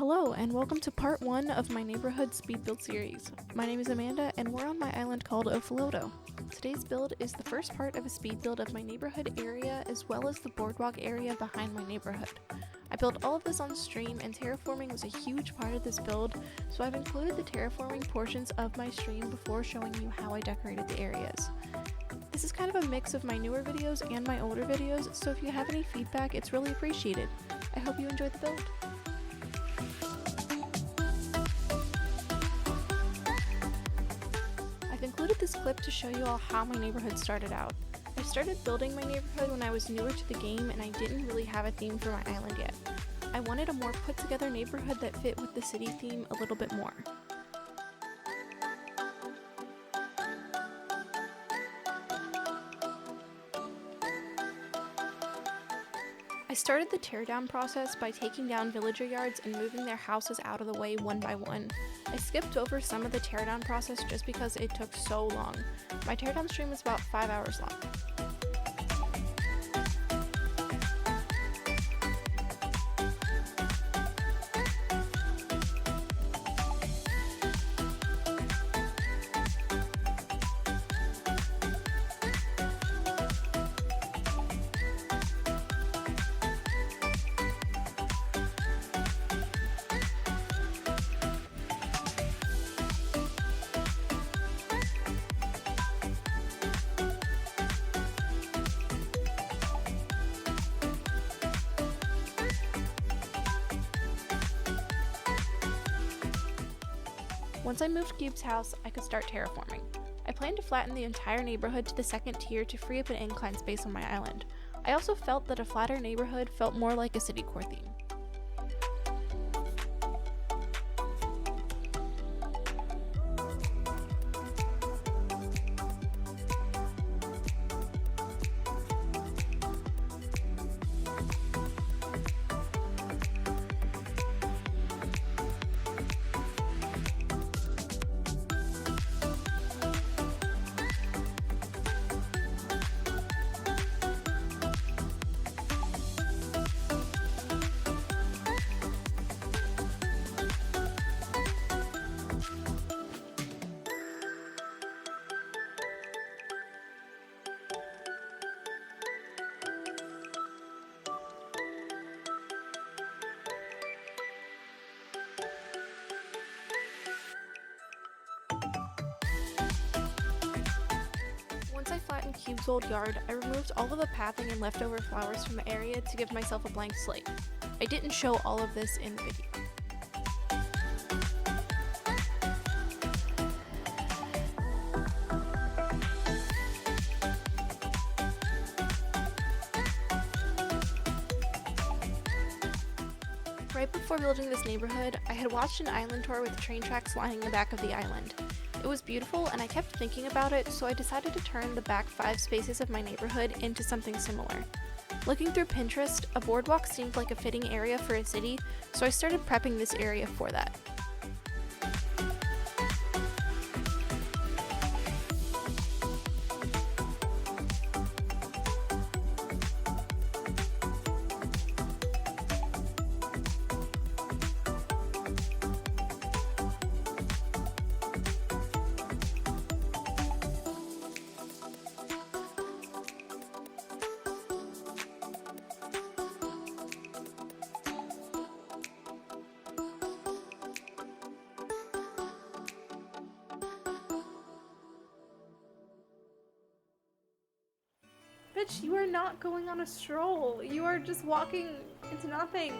Hello and welcome to part 1 of my neighborhood speed build series. My name is Amanda and we're on my island called Ofaloto. Today's build is the first part of a speed build of my neighborhood area as well as the boardwalk area behind my neighborhood. I built all of this on stream and terraforming was a huge part of this build, so I've included the terraforming portions of my stream before showing you how I decorated the areas. This is kind of a mix of my newer videos and my older videos, so if you have any feedback, it's really appreciated. I hope you enjoy the build. I've included this clip to show you all how my neighborhood started out. I started building my neighborhood when I was newer to the game and I didn't really have a theme for my island yet. I wanted a more put together neighborhood that fit with the city theme a little bit more. I started the teardown process by taking down villager yards and moving their houses out of the way one by one. I skipped over some of the teardown process just because it took so long. My teardown stream was about 5 hours long. Once I moved Cube's house, I could start terraforming. I planned to flatten the entire neighborhood to the second tier to free up an incline space on my island. I also felt that a flatter neighborhood felt more like a Citycore theme. Once I flattened Cube's old yard, I removed all of the pathing and leftover flowers from the area to give myself a blank slate. I didn't show all of this in the video. Right before building this neighborhood, I had watched an island tour with train tracks lining the back of the island. It was beautiful and I kept thinking about it, so I decided to turn the back 5 spaces of my neighborhood into something similar. Looking through Pinterest, a boardwalk seemed like a fitting area for a city, so I started prepping this area for that. Bitch, you are not going on a stroll. You are just walking into nothing.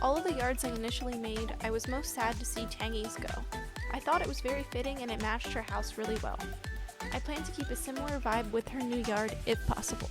all of the yards I initially made, I was most sad to see Tangy's go. I thought it was very fitting and it matched her house really well. I plan to keep a similar vibe with her new yard if possible.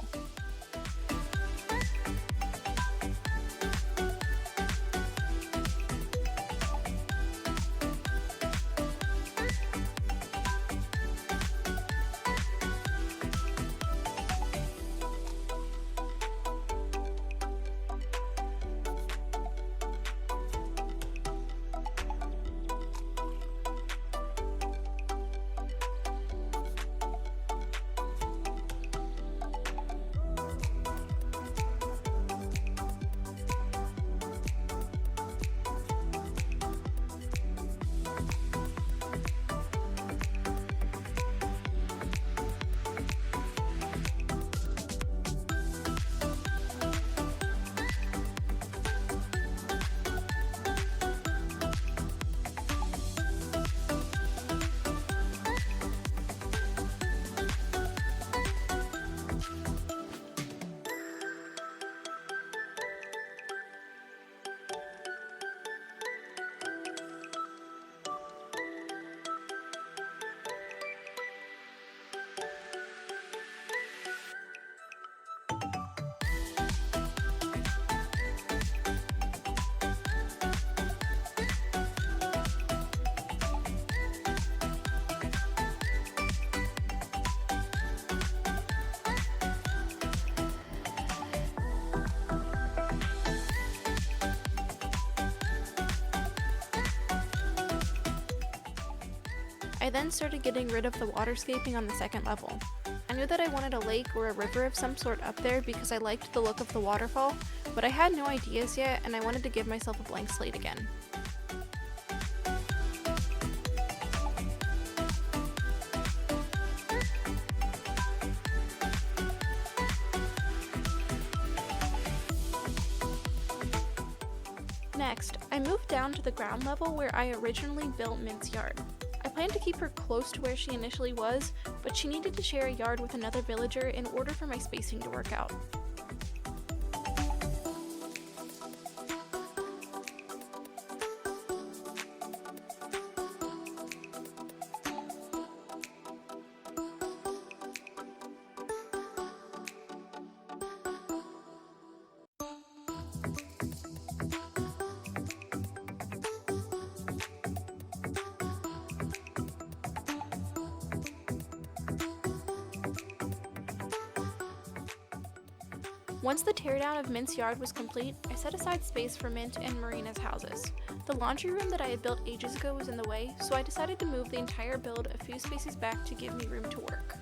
I then started getting rid of the waterscaping on the second level. I knew that I wanted a lake or a river of some sort up there because I liked the look of the waterfall, but I had no ideas yet and I wanted to give myself a blank slate again. Next, I moved down to the ground level where I originally built Mint's yard. I planned to keep her close to where she initially was, but she needed to share a yard with another villager in order for my spacing to work out. Once the teardown of Mint's yard was complete, I set aside space for Mint and Marina's houses. The laundry room that I had built ages ago was in the way, so I decided to move the entire build a few spaces back to give me room to work.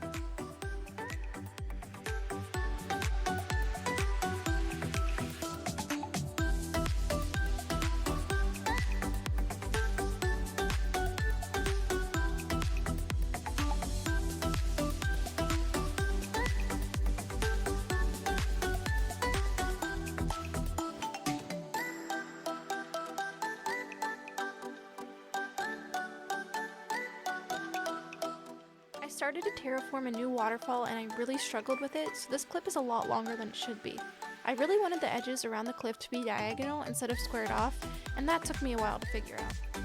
I started to terraform a new waterfall and I really struggled with it, so this clip is a lot longer than it should be. I really wanted the edges around the cliff to be diagonal instead of squared off, and that took me a while to figure out.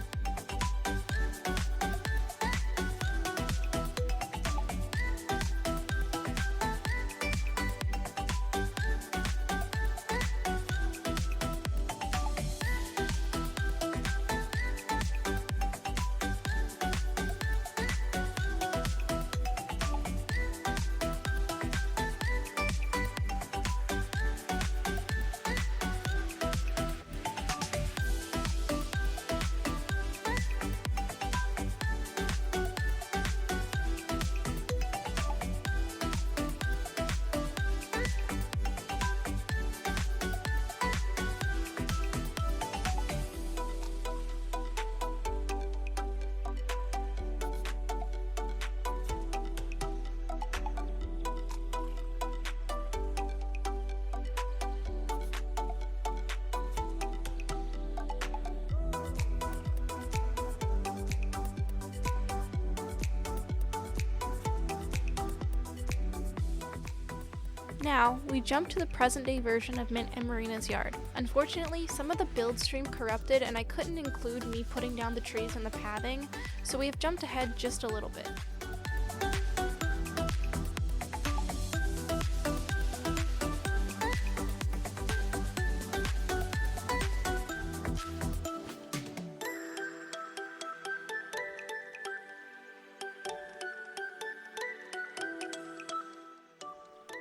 Now, we jump to the present day version of Mint and Marina's yard. Unfortunately, some of the build stream corrupted and I couldn't include me putting down the trees and the pathing, so we have jumped ahead just a little bit.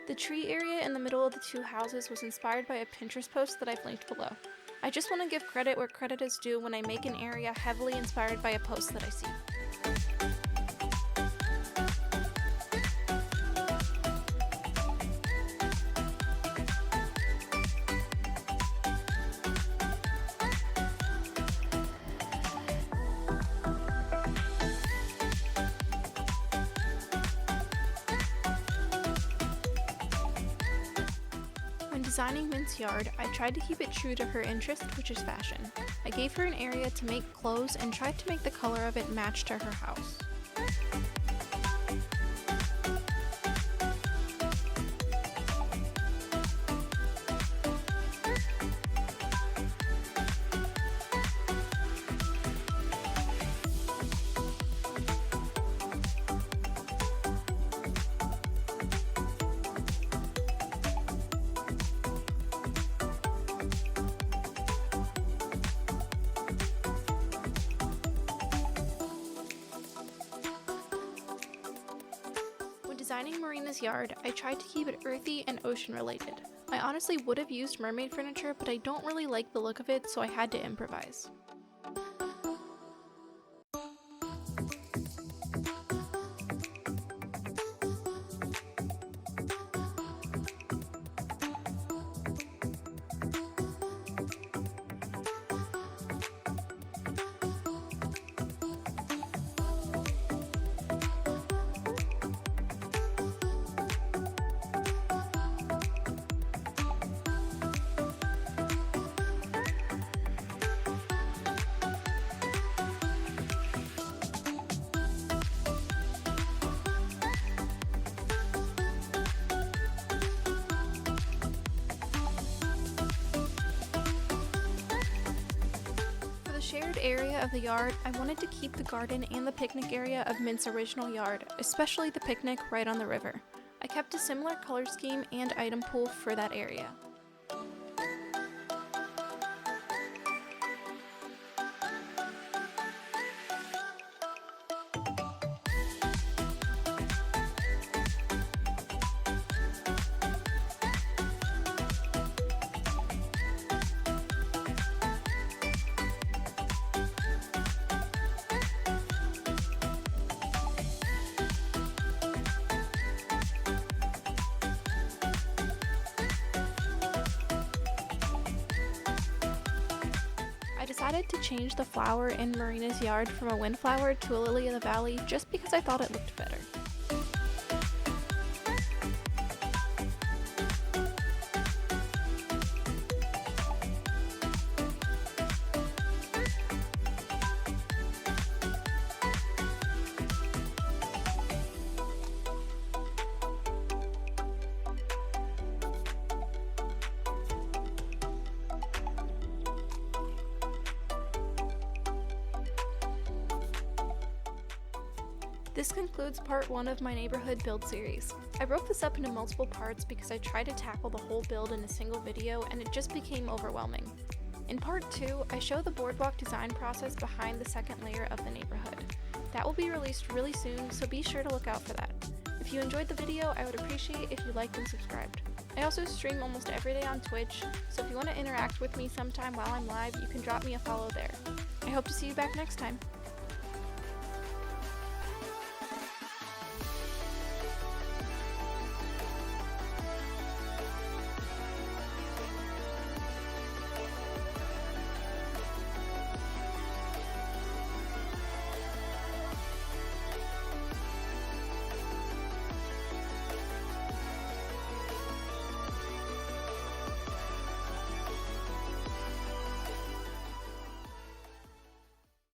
The tree area in the middle of the two houses was inspired by a Pinterest post that I've linked below. I just want to give credit where credit is due when I make an area heavily inspired by a post that I see. When designing Mint's yard, I tried to keep it true to her interest, which is fashion. I gave her an area to make clothes and tried to make the color of it match to her house. Designing Marina's yard, I tried to keep it earthy and ocean related. I honestly would have used mermaid furniture, but I don't really like the look of it, so I had to improvise. Shared area of the yard, I wanted to keep the garden and the picnic area of Mint's original yard, especially the picnic right on the river. I kept a similar color scheme and item pool for that area. I decided to change the flower in Marina's yard from a windflower to a lily of the valley just because I thought it looked better. This concludes part 1 of my neighborhood build series. I broke this up into multiple parts because I tried to tackle the whole build in a single video and it just became overwhelming. In part 2, I show the boardwalk design process behind the second layer of the neighborhood. That will be released really soon, so be sure to look out for that. If you enjoyed the video, I would appreciate if you liked and subscribed. I also stream almost every day on Twitch, so if you want to interact with me sometime while I'm live, you can drop me a follow there. I hope to see you back next time.